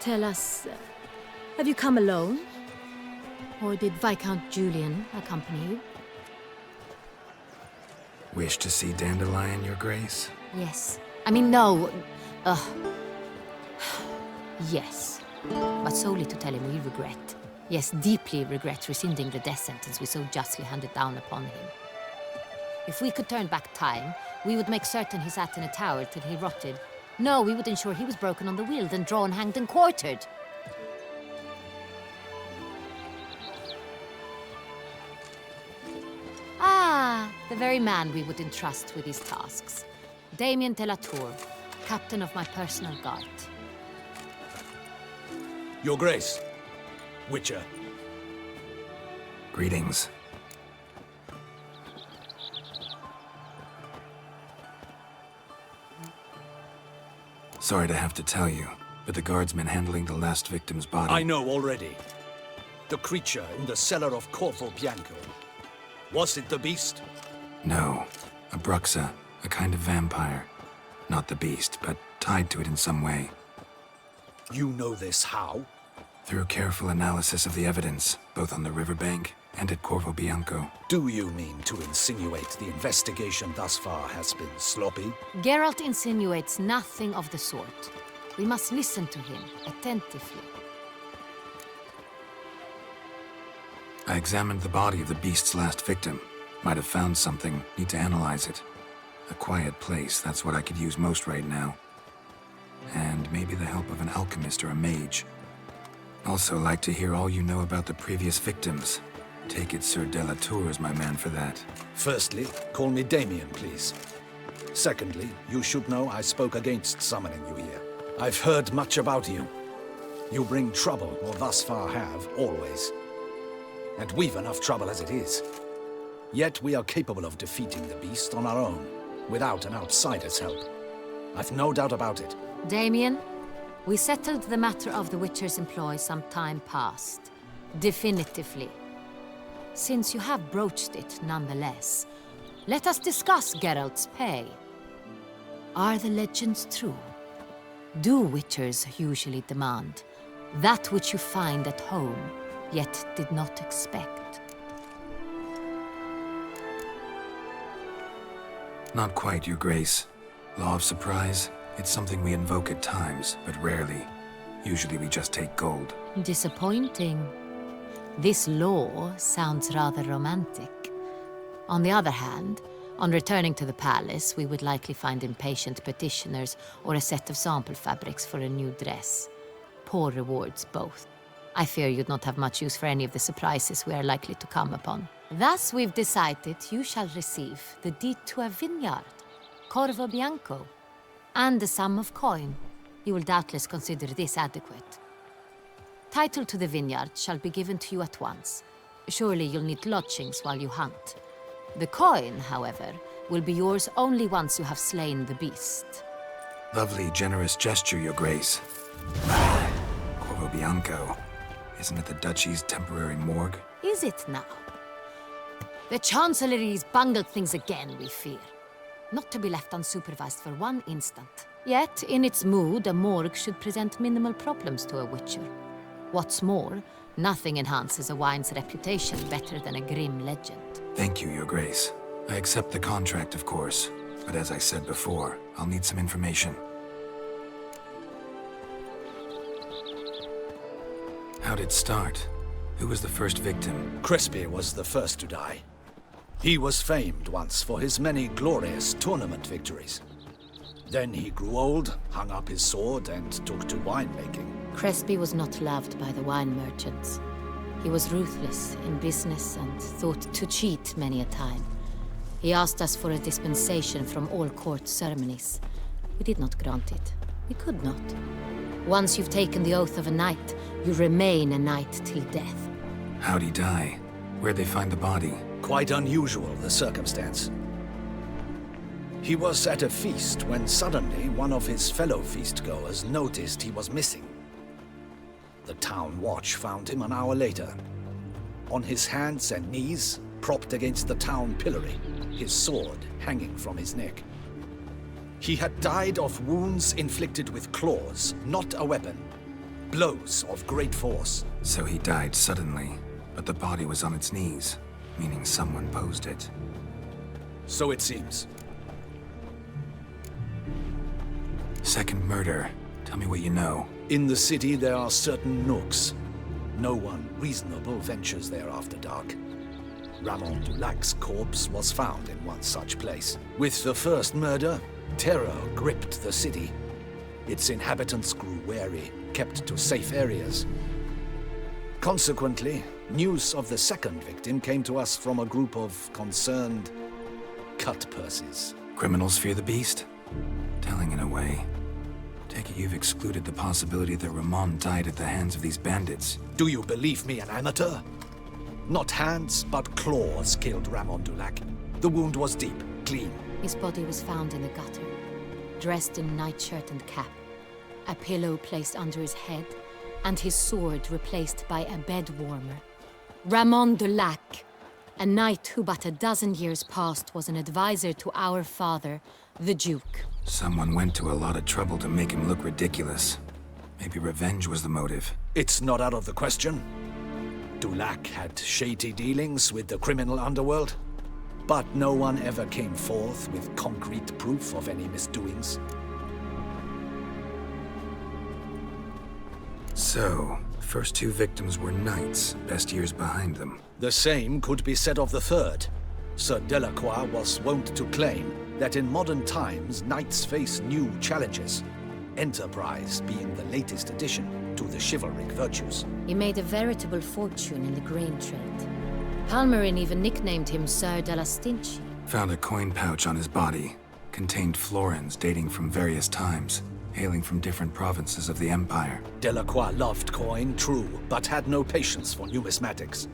Tell us, have you come alone? Or did Viscount Julian accompany you? Wish to see Dandelion, Your Grace? Yes. I mean, no. Yes. But solely to tell him we regret. Yes, deeply regret rescinding the death sentence we so justly handed down upon him. If we could turn back time, we would make certain he sat in a tower till he rotted. No, we would ensure he was broken on the wheel, then drawn, hanged, and quartered. Ah, the very man we would entrust with these tasks. Damien de la Tour, captain of my personal guard. Your Grace. Witcher. Greetings. Sorry to have to tell you, but the guardsman handling the last victim's body... I know already. The creature in the cellar of Corvo Bianco. Was it the beast? No. A bruxa, a kind of vampire. Not the beast, but tied to it in some way. You know this how? Through careful analysis of the evidence, both on the riverbank and at Corvo Bianco. Do you mean to insinuate the investigation thus far has been sloppy? Geralt insinuates nothing of the sort. We must listen to him attentively. I examined the body of the beast's last victim. Might have found something, need to analyze it. A quiet place, that's what I could use most right now. And maybe the help of an alchemist or a mage. Also like to hear all you know about the previous victims. Take it Sir de la Tour is my man for that. Firstly, call me Damien, please. Secondly, you should know I spoke against summoning you here. I've heard much about you. You bring trouble, or thus far have, always. And we've enough trouble as it is. Yet we are capable of defeating the beast on our own, without an outsider's help. I've no doubt about it. Damien, we settled the matter of the Witcher's employ some time past. Definitively. Since you have broached it nonetheless, let us discuss Geralt's pay. Are the legends true? Do Witchers usually demand that which you find at home, yet did not expect? Not quite, Your Grace. Law of surprise, it's something we invoke at times, but rarely. Usually we just take gold. Disappointing. This law sounds rather romantic. On the other hand, on returning to the palace, we would likely find impatient petitioners or a set of sample fabrics for a new dress. Poor rewards, both. I fear you'd not have much use for any of the surprises we are likely to come upon. Thus, we've decided you shall receive the deed to a vineyard, Corvo Bianco, and the sum of coin. You will doubtless consider this adequate. Title to the vineyard shall be given to you at once. Surely you'll need lodgings while you hunt. The coin, however, will be yours only once you have slain the beast. Lovely, generous gesture, Your Grace. Corvo Bianco. Isn't it the Duchy's temporary morgue? Is it now? The Chancellery's bungled things again, we fear. Not to be left unsupervised for one instant. Yet, in its mood, a morgue should present minimal problems to a Witcher. What's more, nothing enhances a wine's reputation better than a grim legend. Thank you, Your Grace. I accept the contract, of course. But as I said before, I'll need some information. How'd it start? Who was the first victim? Crespi was the first to die. He was famed once for his many glorious tournament victories. Then he grew old, hung up his sword, and took to winemaking. Crespi was not loved by the wine merchants. He was ruthless in business and thought to cheat many a time. He asked us for a dispensation from all court ceremonies. We did not grant it. We could not. Once you've taken the oath of a knight, you remain a knight till death. How'd he die? Where'd they find the body? Quite unusual, the circumstance. He was at a feast when suddenly one of his fellow feastgoers noticed he was missing. The town watch found him an hour later. On his hands and knees, propped against the town pillory, his sword hanging from his neck. He had died of wounds inflicted with claws, not a weapon. Blows of great force. So he died suddenly, but the body was on its knees, meaning someone posed it. So it seems. Second murder. Tell me what you know. In the city there are certain nooks. No one reasonable ventures there after dark. Ramon Dulac's corpse was found in one such place. With the first murder, terror gripped the city. Its inhabitants grew wary, kept to safe areas. Consequently, news of the second victim came to us from a group of concerned cut-purses. Criminals fear the beast? Telling in a way. Take it you've excluded the possibility that Ramon died at the hands of these bandits. Do you believe me an amateur? Not hands, but claws killed Ramon Dulac. The wound was deep, clean. His body was found in the gutter, dressed in nightshirt and cap, a pillow placed under his head, and his sword replaced by a bed warmer. Ramon Dulac, a knight who but a dozen years past was an advisor to our father, the Duke. Someone went to a lot of trouble to make him look ridiculous. Maybe revenge was the motive. It's not out of the question. Dulac had shady dealings with the criminal underworld, but no one ever came forth with concrete proof of any misdoings. So, first two victims were knights, best years behind them. The same could be said of the third. Sir Delacroix was wont to claim that in modern times knights face new challenges, enterprise being the latest addition to the chivalric virtues. He made a veritable fortune in the grain trade. Palmerin even nicknamed him Sir de la Stinchi. Found a coin pouch on his body. Contained florins dating from various times, hailing from different provinces of the Empire. Delacroix loved coin, true, but had no patience for numismatics.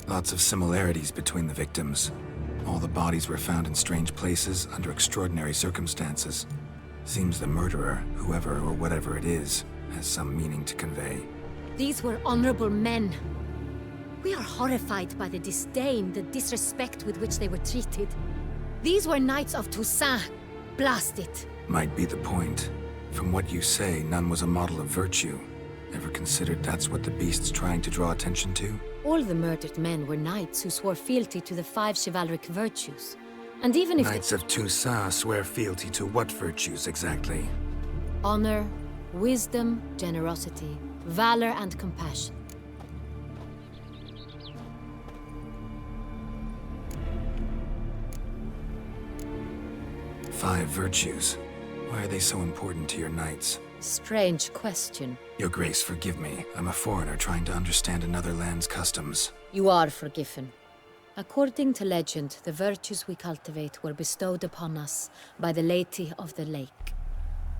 Lots of similarities between the victims. All the bodies were found in strange places under extraordinary circumstances. Seems the murderer, whoever or whatever it is, has some meaning to convey. These were honorable men. We are horrified by the disdain, the disrespect with which they were treated. These were knights of Toussaint. Blast it. Might be the point. From what you say, none was a model of virtue. Ever considered that's what the beast's trying to draw attention to? All the murdered men were knights who swore fealty to the 5 chivalric virtues. And even if Knights of Toussaint swear fealty to what virtues exactly? honor, wisdom, generosity, valor, and compassion. Five virtues. Why are they so important to your knights? Strange question. Your Grace, forgive me. I'm a foreigner trying to understand another land's customs. You are forgiven. According to legend, the virtues we cultivate were bestowed upon us by the Lady of the Lake.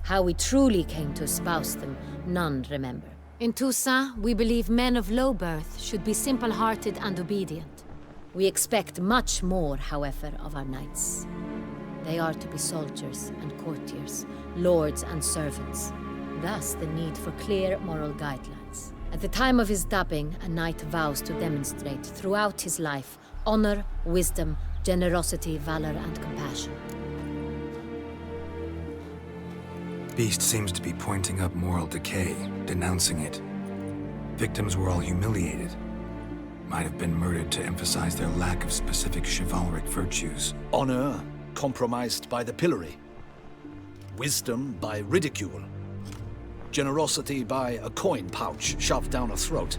How we truly came to espouse them, none remember. In Toussaint, we believe men of low birth should be simple-hearted and obedient. We expect much more, however, of our knights. They are to be soldiers and courtiers, lords and servants. Thus, the need for clear moral guidelines. At the time of his dubbing, a knight vows to demonstrate throughout his life honor, wisdom, generosity, valor, and compassion. Beast seems to be pointing up moral decay, denouncing it. Victims were all humiliated. Might have been murdered to emphasize their lack of specific chivalric virtues. Honor compromised by the pillory. Wisdom by ridicule. Generosity by a coin pouch shoved down a throat.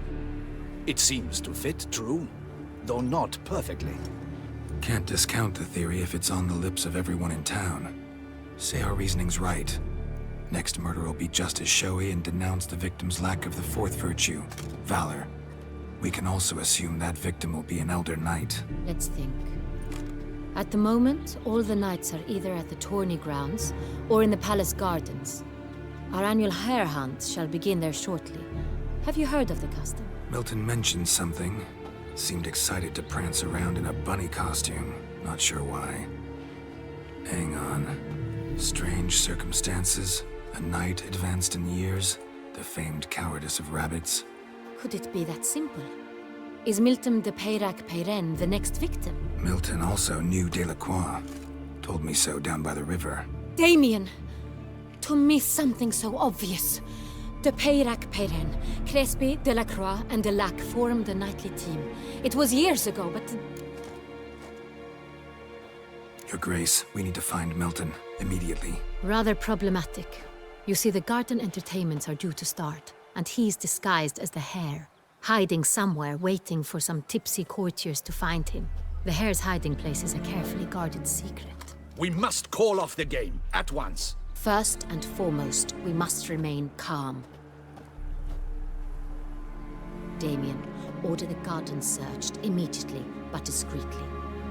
It seems to fit, true, though not perfectly. Can't discount the theory if it's on the lips of everyone in town. Say our reasoning's right. Next murder will be just as showy and denounce the victim's lack of the fourth virtue, valor. We can also assume that victim will be an elder knight. Let's think. At the moment, all the knights are either at the tourney grounds or in the palace gardens. Our annual hare hunt shall begin there shortly. Have you heard of the custom? Milton mentioned something. Seemed excited to prance around in a bunny costume. Not sure why. Hang on. Strange circumstances. A knight advanced in years. The famed cowardice of rabbits. Could it be that simple? Is Milton de Peyrac Peyren the next victim? Milton also knew Delacroix. Told me so down by the river. Damien! To miss something so obvious. De Peyrac Perrin, Crespi, Delacroix, and Delac formed the nightly team. It was years ago, but... Your Grace, we need to find Milton immediately. Rather problematic. You see, the garden entertainments are due to start, and he's disguised as the Hare, hiding somewhere, waiting for some tipsy courtiers to find him. The Hare's hiding place is a carefully guarded secret. We must call off the game, at once. First and foremost, we must remain calm. Damien, order the garden searched immediately, but discreetly.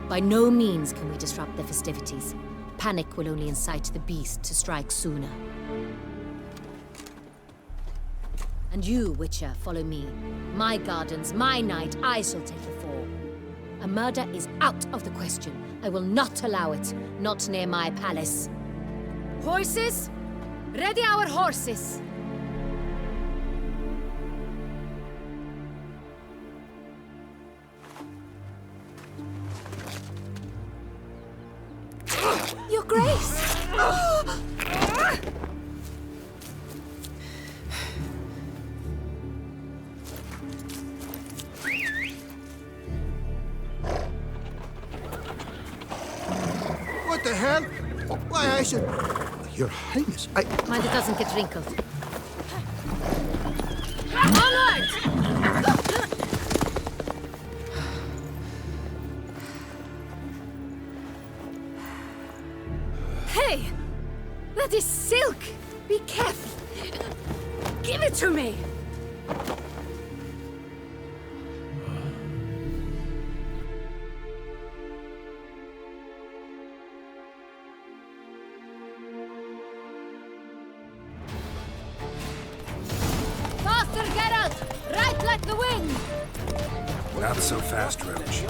By no means can we disrupt the festivities. Panic will only incite the beast to strike sooner. And you, Witcher, follow me. My gardens, my night, I shall take the fall. A murder is out of the question. I will not allow it. Not near my palace. Horses? Ready our horses! Your Grace! What the hell? Why, I should... Your Highness, I... Mind it doesn't get wrinkled. Onward! Hey! That is silk! Be careful! Give it to me! Faster, Geralt! Right like the wind! Not so fast, Roach.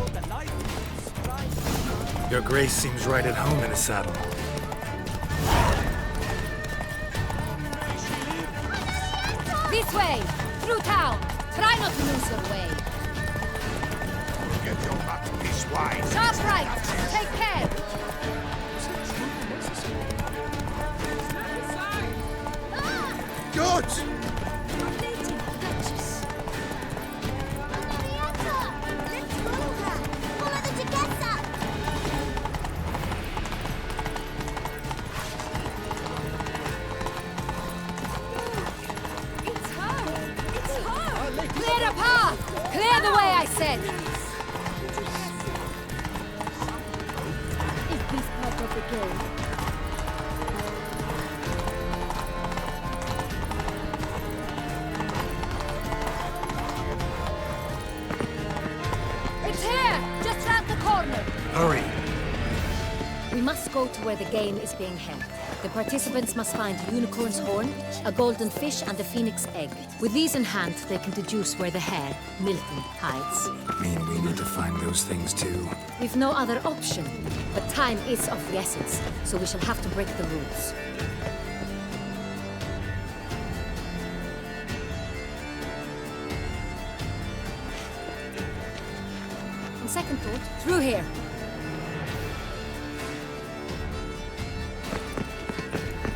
Your Grace seems right at home in a saddle. This way! Through town! Try not to lose your way! Get your back this way. Sharp right! Take care! George! Clear the path! Clear the way, I said! Is this part of the game? It's here! Just round the corner! Hurry! We must go to where the game is being held. The participants must find a unicorn's horn, a golden fish, and a phoenix egg. With these in hand, they can deduce where the Hare, Milton, hides. Mean we need to find those things too. We've no other option, but time is of the essence, so we shall have to break the rules. On second thought, through here.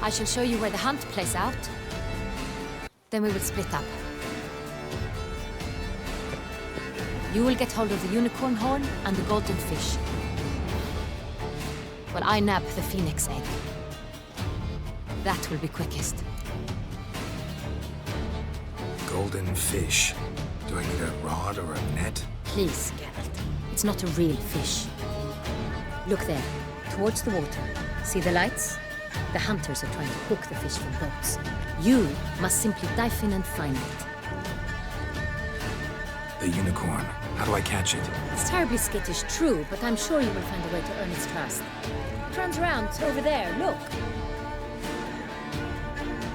I shall show you where the hunt plays out. Then we will split up. You will get hold of the unicorn horn and the golden fish, while I nab the phoenix egg. That will be quickest. Golden fish. Do I need a rod or a net? Please, Geralt. It's not a real fish. Look there, towards the water. See the lights? The hunters are trying to hook the fish from boats. You must simply dive in and find it. The unicorn. How do I catch it? It's terribly skittish, true, but I'm sure you will find a way to earn its trust. It runs around over there, look.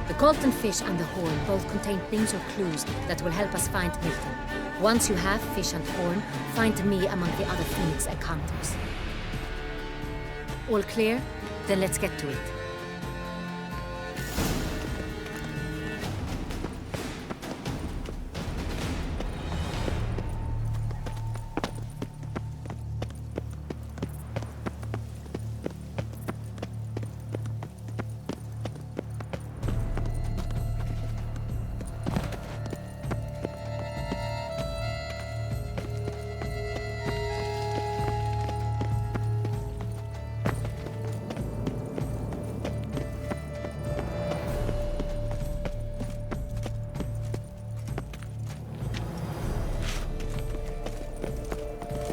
The golden fish and the horn both contain things or clues that will help us find Milton. Once you have fish and horn, find me among the other phoenix egg hunters. All clear? Then let's get to it.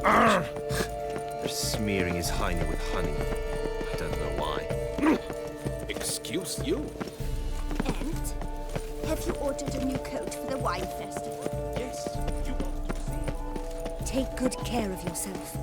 They're smearing his hyena with honey. I don't know why. Excuse you? And have you ordered a new coat for the wine festival? Yes, you want to see? Take good care of yourself.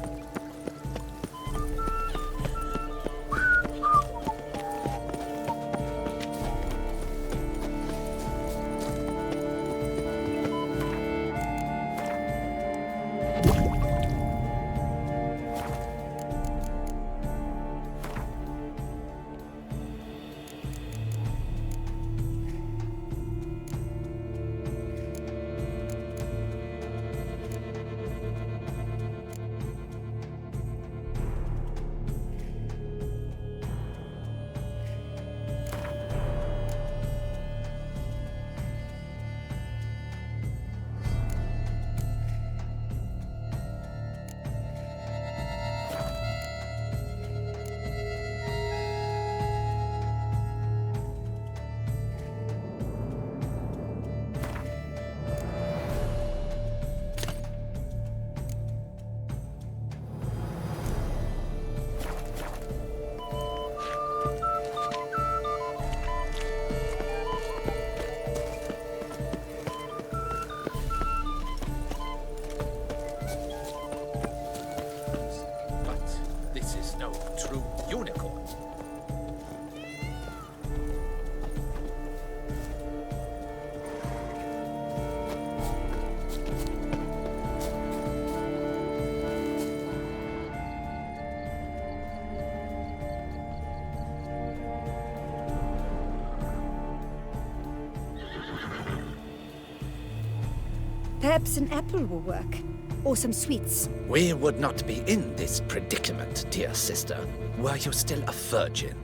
Perhaps an apple will work. Or some sweets. We would not be in this predicament, dear sister, were you still a virgin.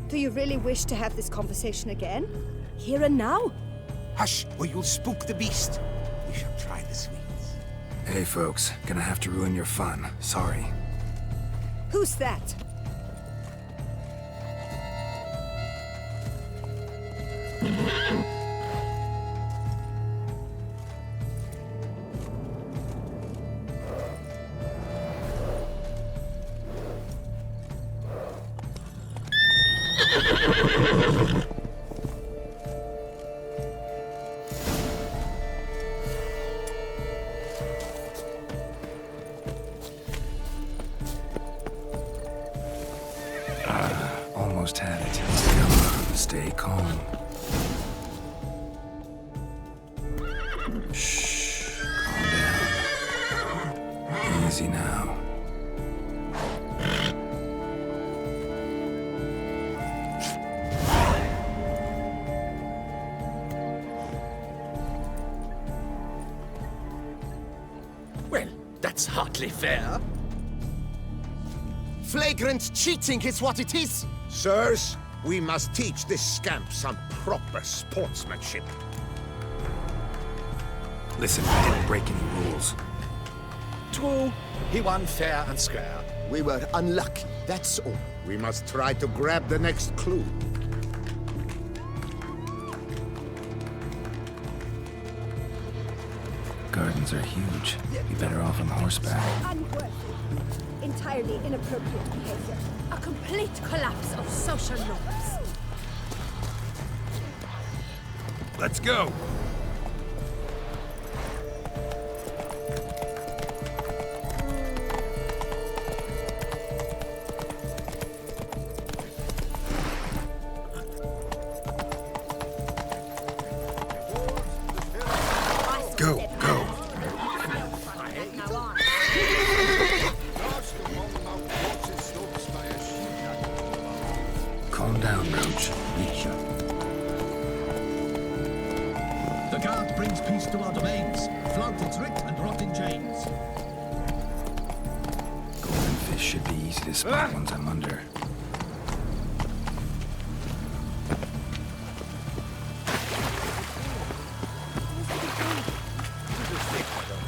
Do you really wish to have this conversation again? Here and now? Hush, or you'll spook the beast. We shall try the sweets. Hey, folks. Gonna have to ruin your fun. Sorry. Who's that? Almost had it. Still, stay calm. Shh. Calm down. Easy now. Well, that's hardly fair. Flagrant cheating is what it is! Sirs, we must teach this scamp some proper sportsmanship. Listen, I didn't break any rules. True, he won fair and square. We were unlucky, that's all. We must try to grab the next clue. Gardens are huge. Be better off on horseback. Unworthy. Entirely inappropriate behavior. A complete collapse of social norms. Let's go! Go, go. Calm down, Roach. The guard brings peace to our domains. Flout its writ and rot in chains. Golden fish should be easy to spot once I'm under.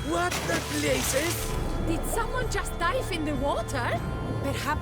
What the blazes? Did someone just dive in the water? Perhaps.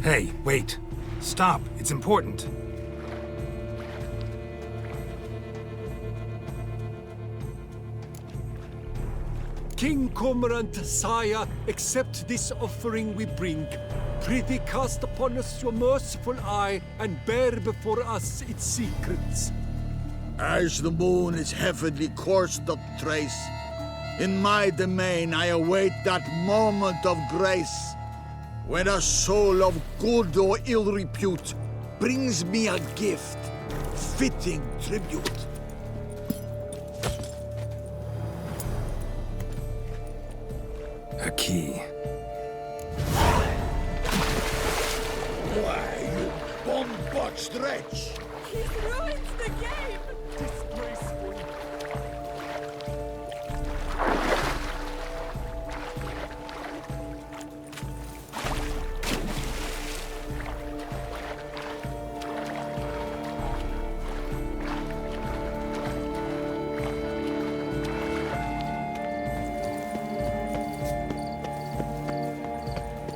Hey, wait. Stop. It's important. King Cormorant, sire, accept this offering we bring. Prithee cast upon us your merciful eye, and bear before us its secrets. As the moon its heavenly course doth trace, in my domain I await that moment of grace, when a soul of good or ill repute brings me a gift, fitting tribute. A key. Why, you bomb-botched wretch! He's ruined the game! Disgraceful.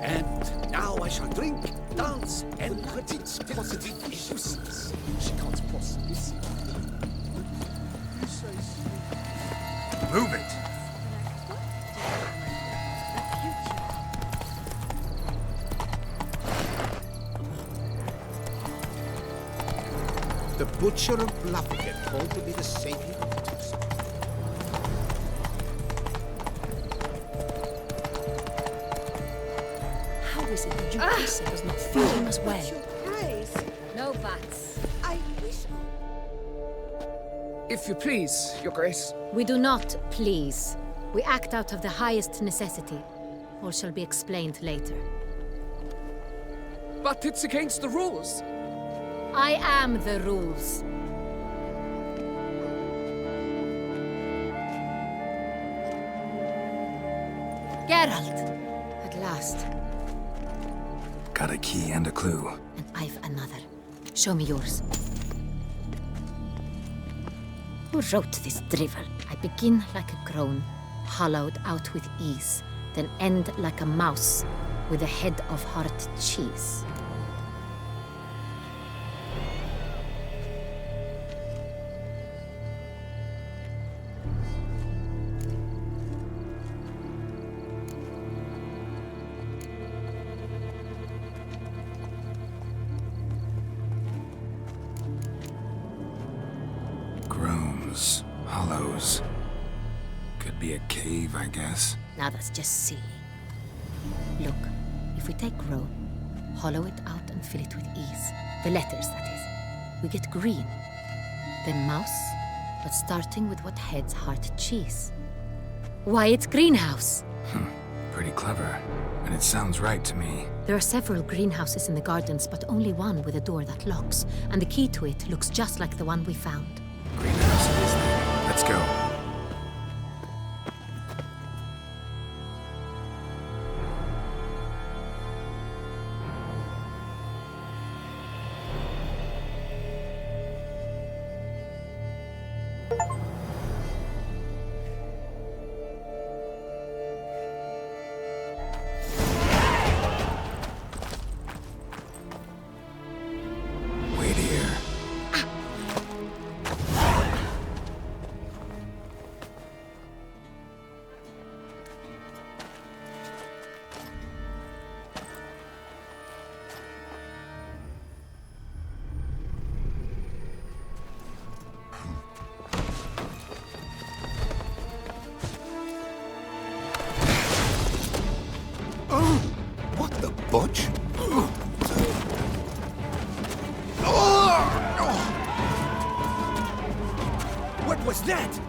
And now I shall drink, dance, and critique positive issues. She can't possibly see. Move it! The Butcher of Bluffigan called to be the savior of the Tusk. How is it that Jupiter does not feel him as well? Your Grace, No buts. I wish... If you please, Your Grace. We do not please. We act out of the highest necessity. All shall be explained later. But it's against the rules. I am the rules. Geralt! At last. Got a key and a clue. And I've another. Show me yours. Who wrote this drivel? I begin like a crone, hollowed out with ease, then end like a mouse, with a head of hard cheese. Groans, hollows. Could be a cave, I guess. Now that's just silly. Look, if we take row, hollow it out and fill it with ease, the letters, that is, we get green. Then mouse, but starting with what heads heart cheese. Why, it's greenhouse! Pretty clever. And it sounds right to me. There are several greenhouses in the gardens, but only one with a door that locks, and the key to it looks just like the one we found. Greenhouse it is then. Let's go. Wait here. What the butch? What was that?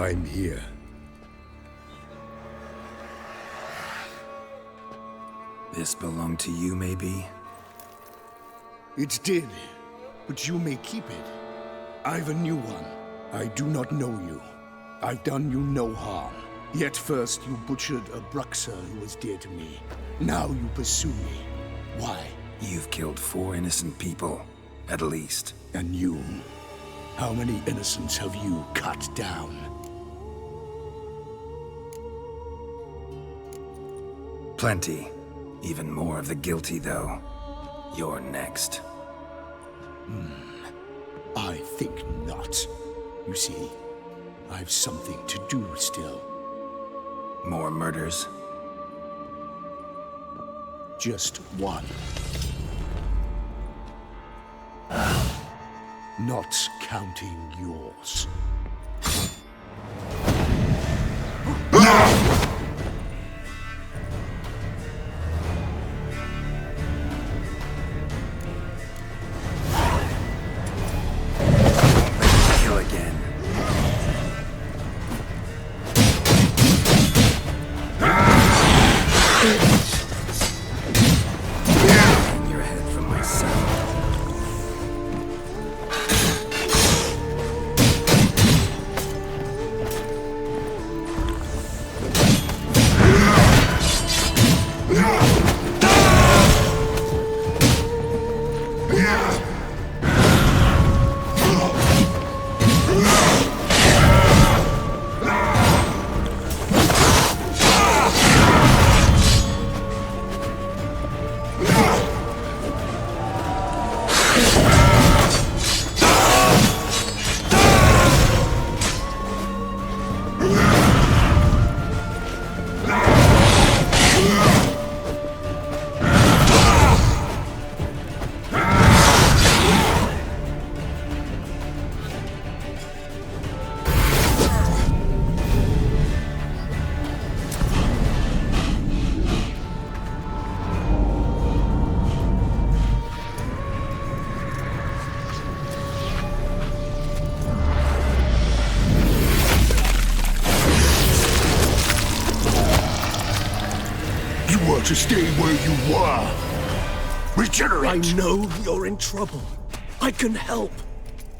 I'm here. This belonged to you, maybe? It did, but you may keep it. I've a new one. I do not know you. I've done you no harm. Yet first you butchered a Bruxer who was dear to me. Now you pursue me. Why? You've killed 4 innocent people, at least. And you? How many innocents have you cut down? Plenty. Even more of the guilty, though. You're next. I think not. You see, I've something to do still. More murders? Just one. Not counting yours. Kill again. Hang your head from my side. To stay where you were. Regenerate! I know you're in trouble. I can help.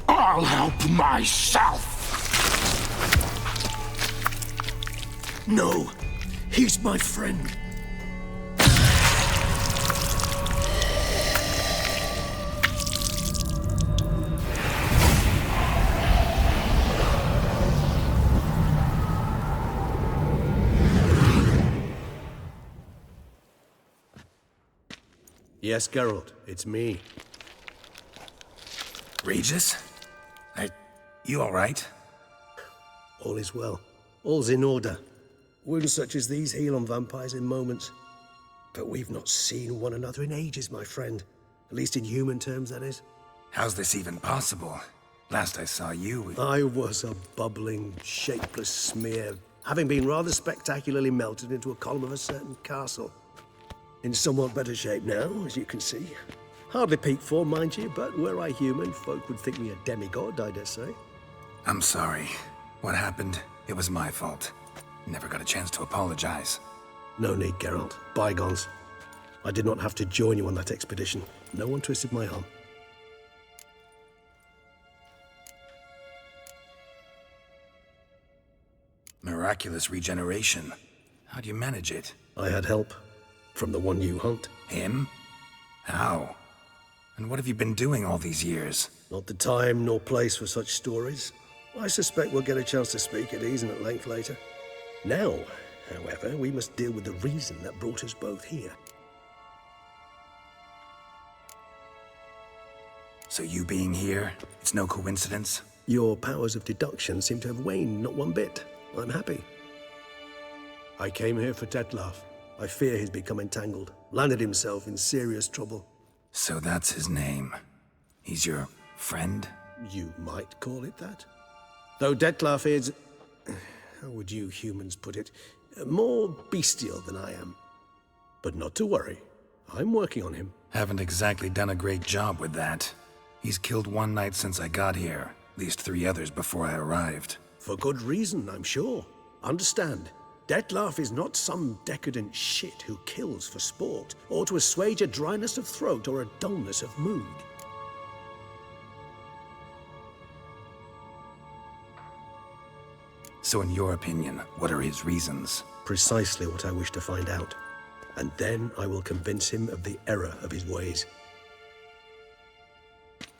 I'll help myself! No, he's my friend. Yes, Geralt, it's me. Regis? You alright? All is well. All's in order. Wounds such as these heal on vampires in moments. But we've not seen one another in ages, my friend. At least in human terms, that is. How's this even possible? Last I saw you... I was a bubbling, shapeless smear, having been rather spectacularly melted into a column of a certain castle. In somewhat better shape now, as you can see. Hardly peak form, mind you, but were I human, folk would think me a demigod, I dare say. I'm sorry. What happened, it was my fault. Never got a chance to apologize. No need, Geralt. Bygones. I did not have to join you on that expedition. No one twisted my arm. Miraculous regeneration. How'd you manage it? I had help. From the one you hunt. Him? How? And what have you been doing all these years? Not the time nor place for such stories. I suspect we'll get a chance to speak at ease and at length later. Now, however, we must deal with the reason that brought us both here. So you being here, it's no coincidence? Your powers of deduction seem to have waned not one bit. I'm happy. I came here for Detlef. I fear he's become entangled, landed himself in serious trouble. So that's his name. He's your friend? You might call it that. Though Detlef is, how would you humans put it, more bestial than I am. But not to worry. I'm working on him. Haven't exactly done a great job with that. He's killed one knight since I got here, at least 3 others before I arrived. For good reason, I'm sure. Understand, Dettlaff is not some decadent shit who kills for sport, or to assuage a dryness of throat or a dullness of mood. So in your opinion, what are his reasons? Precisely what I wish to find out. And then I will convince him of the error of his ways.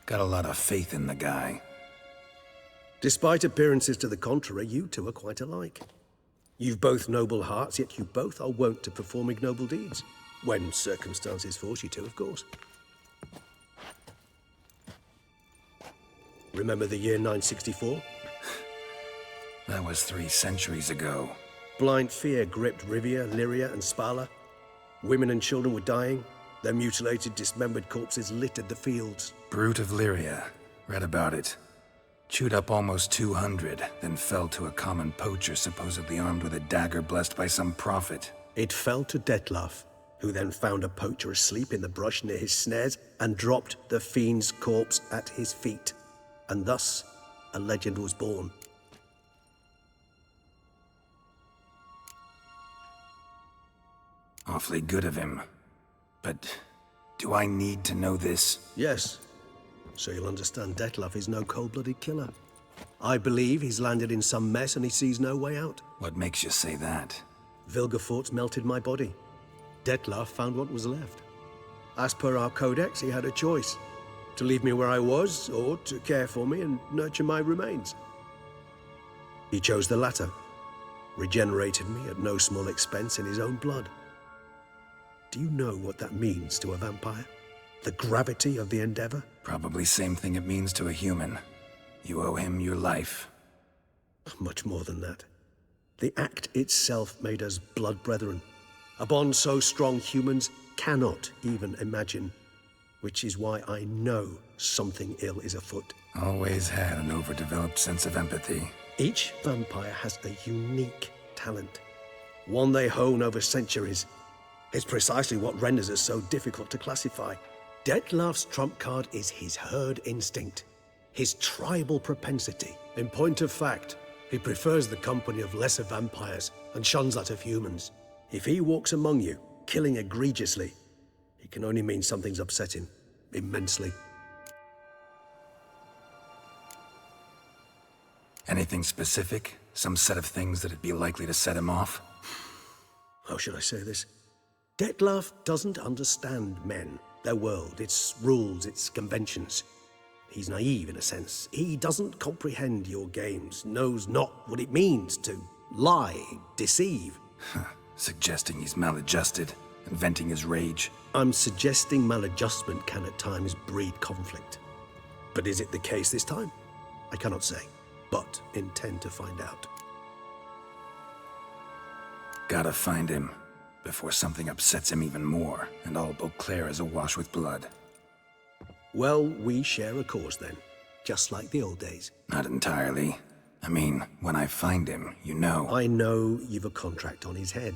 Got a lot of faith in the guy. Despite appearances to the contrary, you two are quite alike. You've both noble hearts, yet you both are wont to perform ignoble deeds. When circumstances force you to, of course. Remember the year 964? That was 3 centuries ago. Blind fear gripped Rivia, Lyria, and Spala. Women and children were dying. Their mutilated, dismembered corpses littered the fields. Brute of Lyria. Read about it. Chewed up almost 200, then fell to a common poacher supposedly armed with a dagger blessed by some prophet. It fell to Dettlaff, who then found a poacher asleep in the brush near his snares and dropped the fiend's corpse at his feet. And thus, a legend was born. Awfully good of him. But do I need to know this? Yes. So you'll understand Dettlaff is no cold-blooded killer. I believe he's landed in some mess and he sees no way out. What makes you say that? Vilgefortz melted my body. Dettlaff found what was left. As per our codex, he had a choice. To leave me where I was, or to care for me and nurture my remains. He chose the latter. Regenerated me at no small expense in his own blood. Do you know what that means to a vampire? The gravity of the endeavor? Probably same thing it means to a human. You owe him your life. Much more than that. The act itself made us blood brethren. A bond so strong humans cannot even imagine. Which is why I know something ill is afoot. Always had an overdeveloped sense of empathy. Each vampire has a unique talent. One they hone over centuries. It's precisely what renders us so difficult to classify. Dettlaff's trump card is his herd instinct, his tribal propensity. In point of fact, he prefers the company of lesser vampires and shuns that of humans. If he walks among you, killing egregiously, it can only mean something's upset him, immensely. Anything specific? Some set of things that'd be likely to set him off? How should I say this? Dettlaff doesn't understand men, their world, its rules, its conventions. He's naive in a sense. He doesn't comprehend your games, knows not what it means to lie, deceive. Suggesting he's maladjusted, and venting his rage. I'm suggesting maladjustment can at times breed conflict. But is it the case this time? I cannot say, but intend to find out. Gotta find him, before something upsets him even more, and all Beauclair is awash with blood. Well, we share a cause then, just like the old days. Not entirely. I mean, when I find him, you know. I know you've a contract on his head.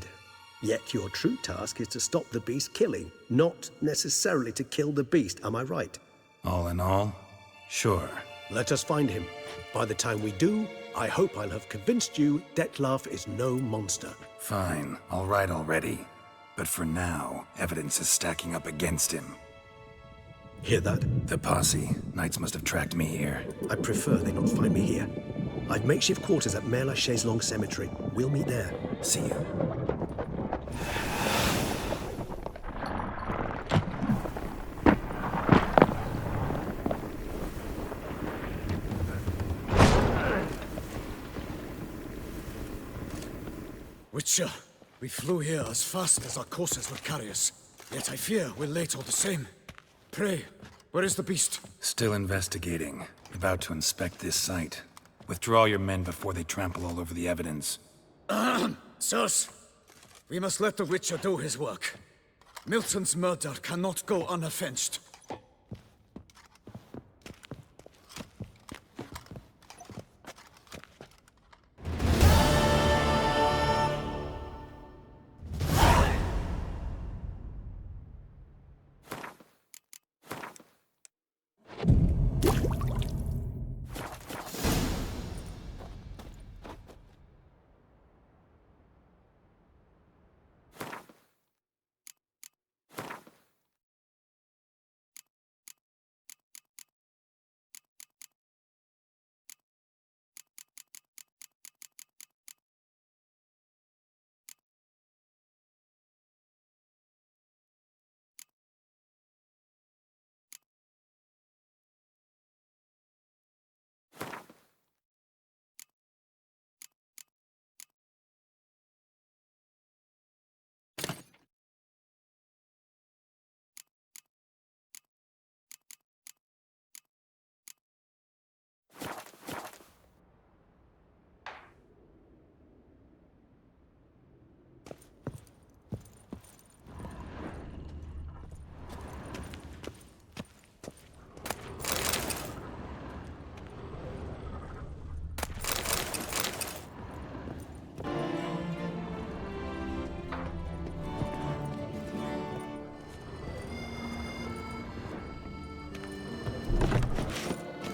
Yet your true task is to stop the beast killing, not necessarily to kill the beast, am I right? All in all, sure. Let us find him. By the time we do, I hope I'll have convinced you Dettlaff is no monster. Fine, all right already. But for now, evidence is stacking up against him. Hear that? The posse. Knights must have tracked me here. I prefer they not find me here. I've makeshift quarters at Mère Lachaise Long Cemetery. We'll meet there. See you. Witcher, we flew here as fast as our courses would carry us. Yet I fear we're late all the same. Pray, where is the beast? Still investigating. About to inspect this site. Withdraw your men before they trample all over the evidence. Sirs, we must let the Witcher do his work. Milton's murder cannot go unavenged.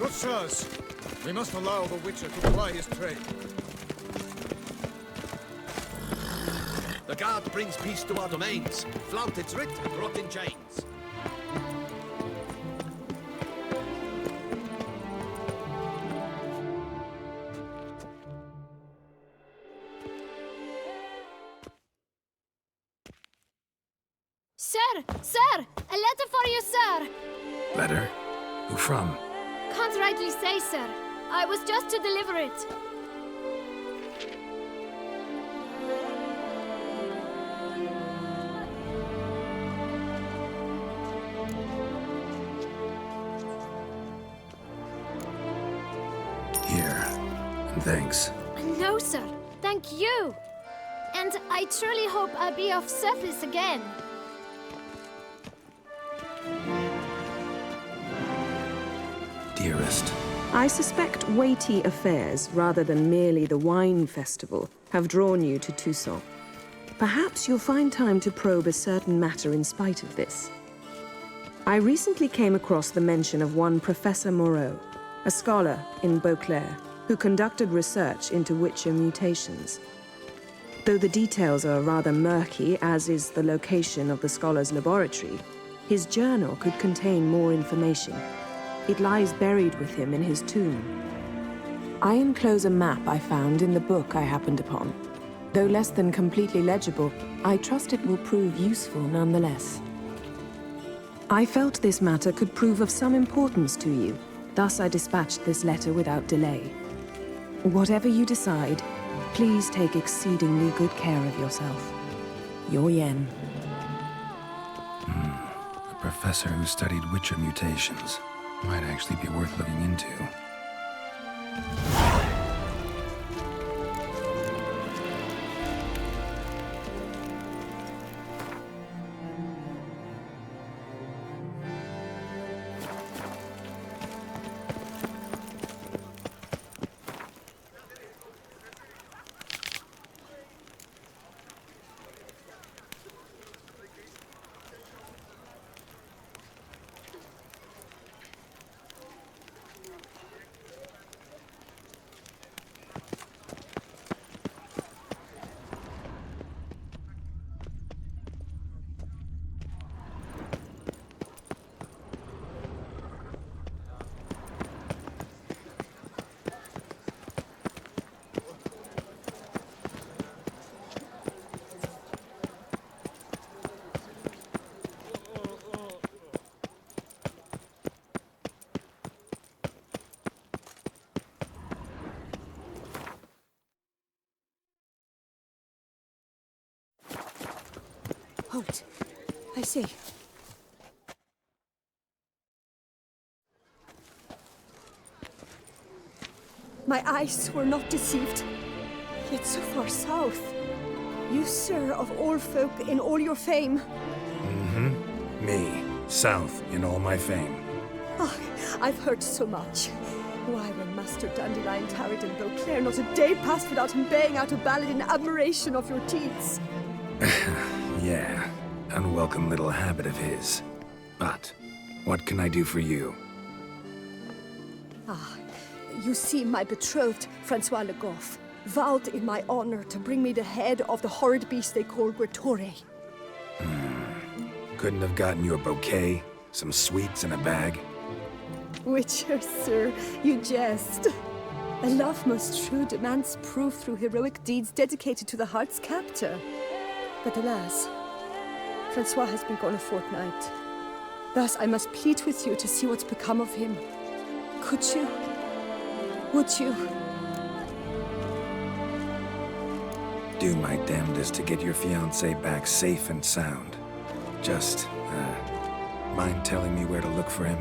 Good sirs, we must allow the Witcher to ply his trade. The guard brings peace to our domains. Flout its writ and rot in chains. Sir! Sir! A letter for you, sir! Letter? Who from? Can't rightly say, sir. I was just to deliver it. Here. And thanks. No, sir. Thank you. And I truly hope I'll be of service again. Dearest. I suspect weighty affairs, rather than merely the wine festival, have drawn you to Toussaint. Perhaps you'll find time to probe a certain matter in spite of this. I recently came across the mention of one Professor Moreau, a scholar in Beauclair, who conducted research into Witcher mutations. Though the details are rather murky, as is the location of the scholar's laboratory, his journal could contain more information. It lies buried with him in his tomb. I enclose a map I found in the book I happened upon. Though less than completely legible, I trust it will prove useful nonetheless. I felt this matter could prove of some importance to you, thus I dispatched this letter without delay. Whatever you decide, please take exceedingly good care of yourself. Your Yen. A professor who studied Witcher mutations. Might actually be worth looking into. Halt. I see. My eyes were not deceived. Yet so far south. You, sir, of all folk in all your fame. Mm-hmm. Me. South in all my fame. Oh, I've heard so much. Why, when Master Dandelion tarried in Beauclair, not a day passed without him baying out a ballad in admiration of your deeds. Yeah, unwelcome little habit of his. But, what can I do for you? Ah, you see, my betrothed, Francois Le Goff, vowed in my honor to bring me the head of the horrid beast they call Gretore. Couldn't have gotten you a bouquet, some sweets in a bag? Witcher, sir, you jest. A love most true demands proof through heroic deeds dedicated to the heart's captor. But alas, Francois has been gone a fortnight. Thus I must plead with you to see what's become of him. Could you? Would you? Do my damnedest to get your fiancé back safe and sound. Just, mind telling me where to look for him?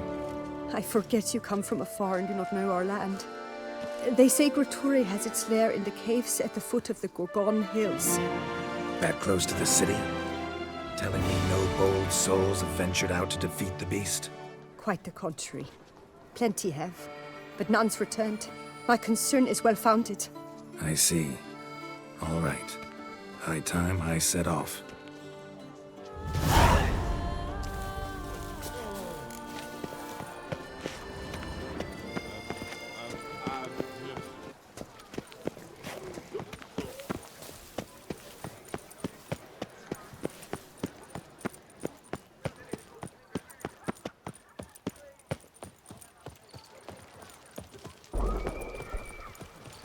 I forget you come from afar and do not know our land. They say Gretore has its lair in the caves at the foot of the Gorgon Hills. That close to the city? Telling me no bold souls have ventured out to defeat the beast? Quite the contrary. Plenty have, but none's returned. My concern is well-founded. I see. All right. High time I set off.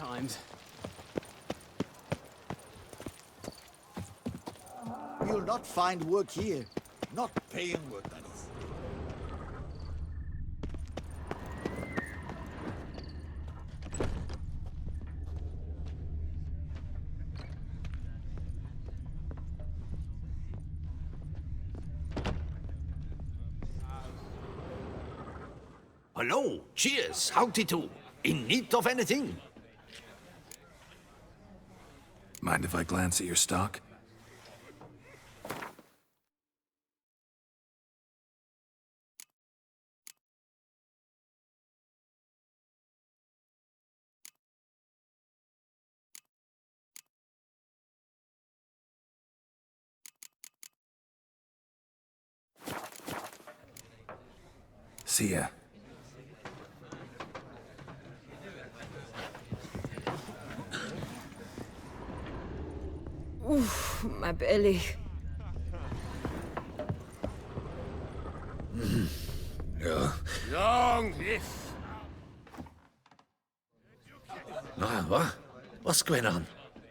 times. You'll not find work here. Not paying work, that is. Hello, cheers, howdy do. In need of anything? Mind if I glance at your stock? See ya. Oof, my belly. Yeah. Long live. What's going on?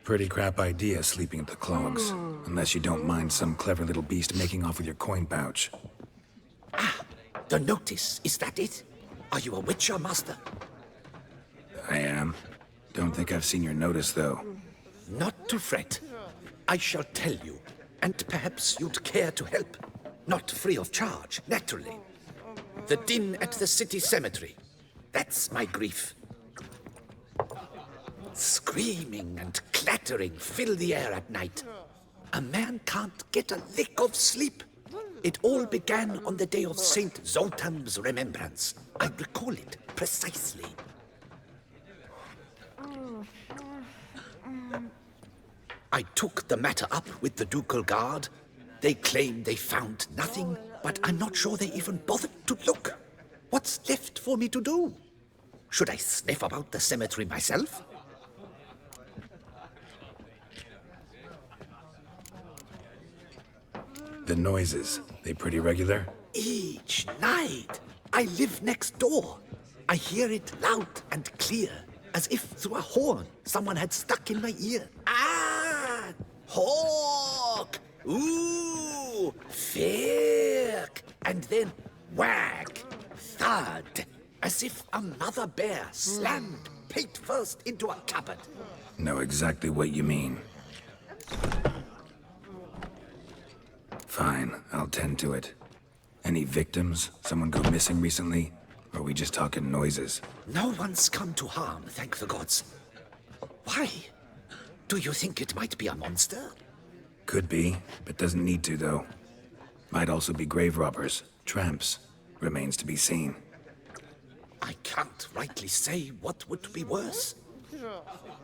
Pretty crap idea sleeping at the clogs. Unless you don't mind some clever little beast making off with your coin pouch. The notice, is that it? Are you a witcher, master? I am. Don't think I've seen your notice, though. Not to fret. I shall tell you, and perhaps you'd care to help. Not free of charge, naturally. The din at the city cemetery. That's my grief. Screaming and clattering fill the air at night. A man can't get a lick of sleep. It all began on the day of Saint Zoltan's remembrance. I recall it precisely. I took the matter up with the ducal guard. They claim they found nothing, but I'm not sure they even bothered to look. What's left for me to do? Should I sniff about the cemetery myself? The noises, they pretty regular? Each night. I live next door. I hear it loud and clear, as if through a horn someone had stuck in my ear. Ah! Hawk! Ooh! Firk! And then whack! Thud! As if another bear slammed pate first into a cupboard. Know exactly what you mean. Fine, I'll tend to it. Any victims? Someone go missing recently? Or are we just talking noises? No one's come to harm, thank the gods. Why? Do you think it might be a monster? Could be, but doesn't need to, though. Might also be grave robbers, tramps. Remains to be seen. I can't rightly say what would be worse.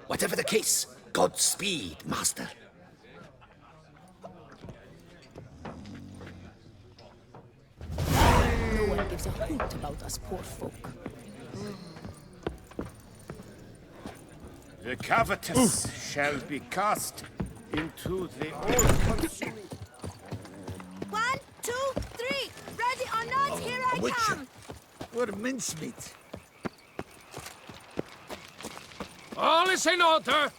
Whatever the case, Godspeed, master. No one gives a hoot about us poor folk. The covetous shall be cast into the all-consuming... 1, 2, 3! Ready or not, here I come! What mincemeat? All is in order!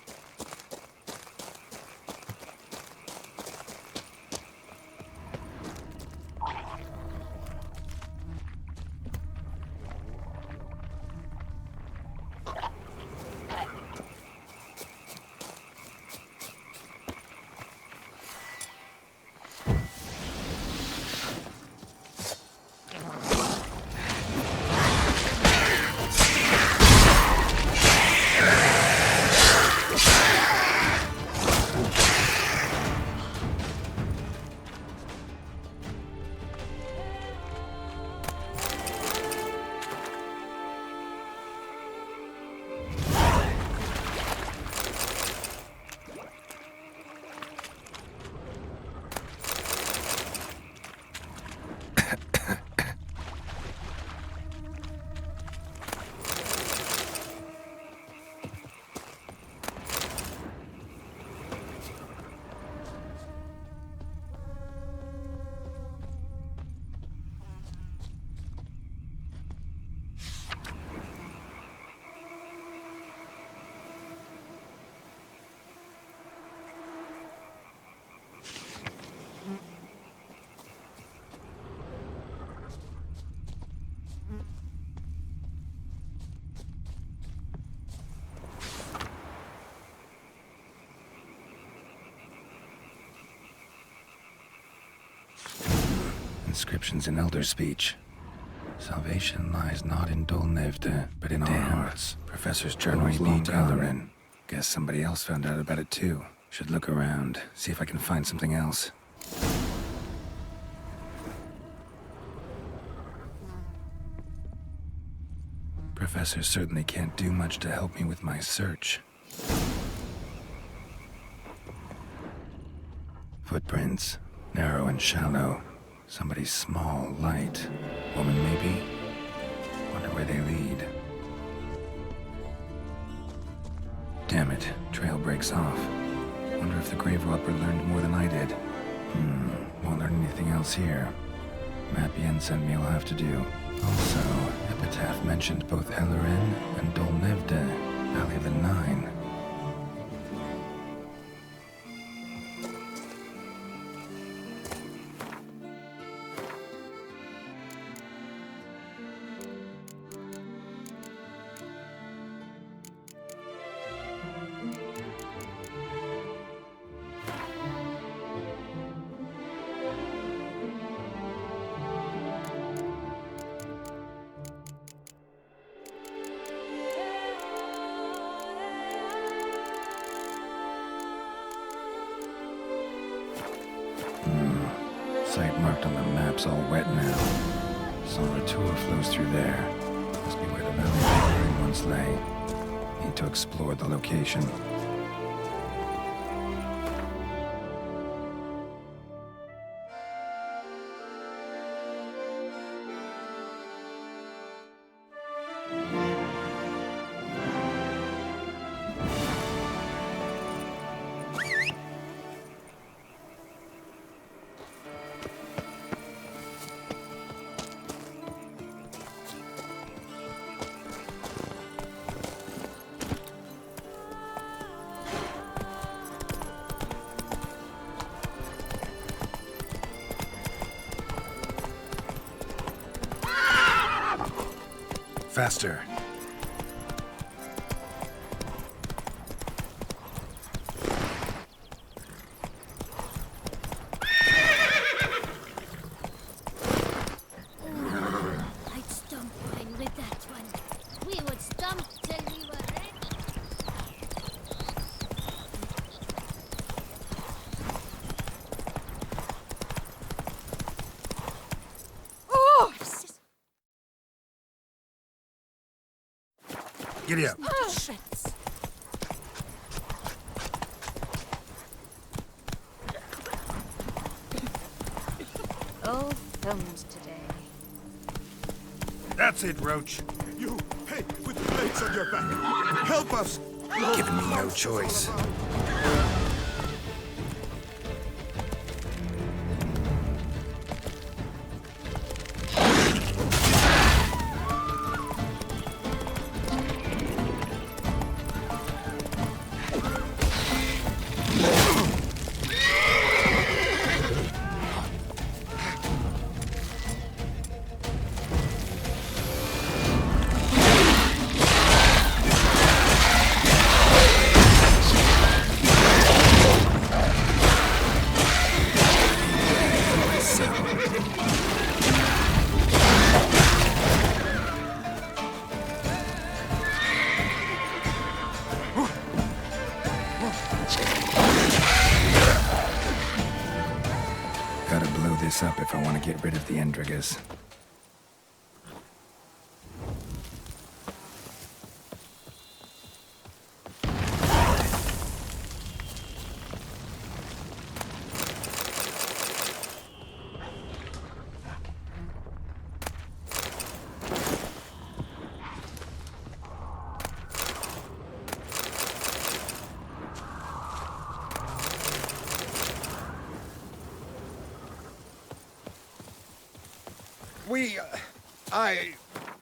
inscriptions in Elder speech. Salvation lies not in Dolnevde, but in our hearts. Professor's journal's long gone. Guess somebody else found out about it too. Should look around, see if I can find something else. Professor certainly can't do much to help me with my search. Footprints, narrow and shallow. Somebody small, light. Woman, maybe? Wonder where they lead. Damn it, trail breaks off. Wonder if the grave robber learned more than I did. Won't learn anything else here. Map Yen sent me will have to do. Also, Epitaph mentioned both Ellerin and Dolnevde, Valley of the Nine. Site marked on the map's all wet now. Sonratur flows through there. Must be where the Valley of the Nine once lay. Need to explore the location. Faster. I'd stomp mine with that one. We would stomp till we were ready. Oh! Giddy up. Shreds. All thumbs today. That's it, Roach. You, hey, with blades on your back. Help us! Giving me no choice. Gotta blow this up if I want to get rid of the Endrigas. I